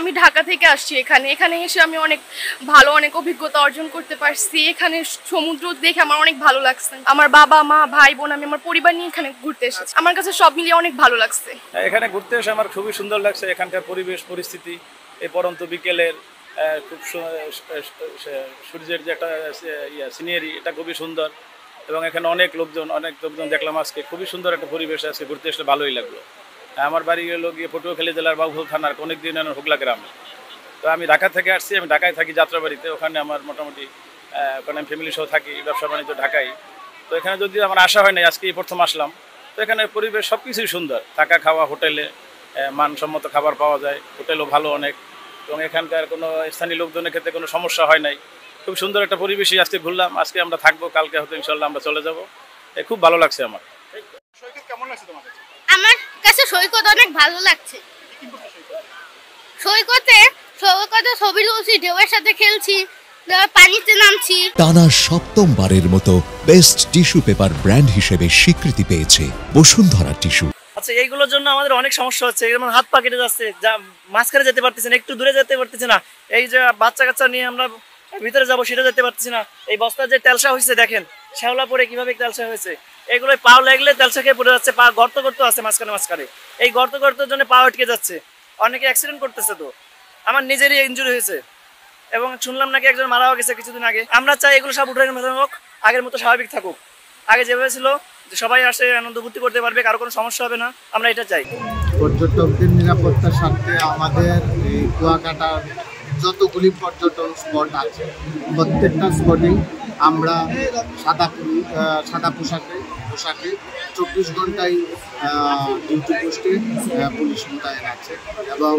আমি ঢাকা থেকে আসছি এখানে এসে আমি অনেক ভালো অনেক অভিজ্ঞতা অর্জন করতে পারছি। এখানে সমুদ্র দেখে আমার অনেক ভালো লাগছে। আমার বাবা মা ভাই বোন আমি আমার পরিবার নিয়ে এখানে ঘুরতে এসেছি। আমার কাছে সব মিলিয়ে অনেক ভালো লাগছে। এখানে ঘুরতে এসে আমার খুবই সুন্দর লাগছে। এখানকার পরিবেশ পরিস্থিতি, এই পরন্ত বিকেলের খুব সূর্যের যে একটা সিনারি, এটা খুবই সুন্দর। এবং এখানে অনেক লোকজন দেখলাম আজকে। খুবই সুন্দর একটা পরিবেশ আছে, ঘুরতে আসলে ভালোই লাগলো। আমার বাড়ি হলো গিয়ে পটুয়াখালী জেলার বাবুল থানার অনেক দিন হুগলা গ্রামে। তো আমি ঢাকা থেকে আসছি, আমি ঢাকায় থাকি যাত্রাবাড়িতে। ওখানে আমার মোটামুটি ওখানে আমি ফ্যামিলি সহ থাকি, ব্যবসা বাণিজ্য ঢাকায়। তো এখানে যদি আমার আসা হয় নাই, আজকে এই প্রথম আসলাম। তো এখানে পরিবেশ সব কিছুই সুন্দর, থাকা খাওয়া, হোটেলে মানসম্মত খাবার পাওয়া যায়, হোটেলও ভালো অনেক। এবং এখানকার কোনো স্থানীয় লোকজনের ক্ষেত্রে কোনো সমস্যা হয় নাই। খুব সুন্দর একটা পরিবেশই আজকে ঘুরলাম। আজকে আমরা থাকবো, কালকে হয়তো ইনশাল্লাহ আমরা চলে যাবো। খুব ভালো লাগছে আমার। আমার কাছে সৈকত অনেক ভালো লাগছে। সৈকতে ছবি তুলছি, ঢেউয়ের সাথে খেলছি, পানিতে নামছি। টানা সপ্তমবারের মতো বেস্ট টিস্যু পেপার ব্র্যান্ড হিসেবে স্বীকৃতি পেয়েছে বসুন্ধরা টিস্যু। আচ্ছা, এইগুলোর জন্য আমাদের অনেক সমস্যা হচ্ছে। যেমন হাত পা কেটে যাচ্ছে, মাঝখানে যেতে পারতেছি না, একটু দূরে যেতে পারতেছি না। এই যে বাচ্চা কাচ্চা নিয়ে আমরা ভিতরে যাবো, সেটা যেতে পারতেছি না। এই বস্তার যে তেলসা হয়েছে দেখেন, শ্যাওলা পরে কিভাবে তেলসা হয়েছে। এগুলো পাও লাগলে তেলসা খেয়ে পড়ে যাচ্ছে। পা গর্ত আছে মাঝখানে। এই গর্তের জন্য পা আটকে যাচ্ছে। অনেকে অ্যাক্সিডেন্ট করতেছে। তো আমার নিজেরই ইনজুরি হয়েছে এবং শুনলাম নাকি একজন মারাও গেছে কিছুদিন আগে। আমরা চাই এগুলো সব উঠে হোক, আগের মতো স্বাভাবিক থাকুক। আগে যেভাবে ছিল যে সবাই আসে আনন্দ ফুর্তি করতে পারবে, কারো কোনো সমস্যা হবে না, আমরা এটা চাই। পর্যটকদের নিরাপত্তার স্বার্থে আমাদের এই কুয়াকাটার যতগুলি পর্যটন স্পট আছে, প্রত্যেকটা স্পটেই আমরা সাদা পোশাকে 24 ঘন্টায় ডিউটি পোস্টে পুলিশ মোতায়েন আছে এবং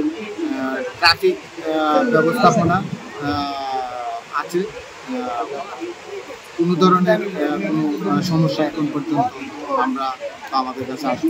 ট্রাফিক ব্যবস্থাপনা আছে। কোনো ধরনের কোনো সমস্যা এখন পর্যন্ত আমরা আমাদের কাছে আসি।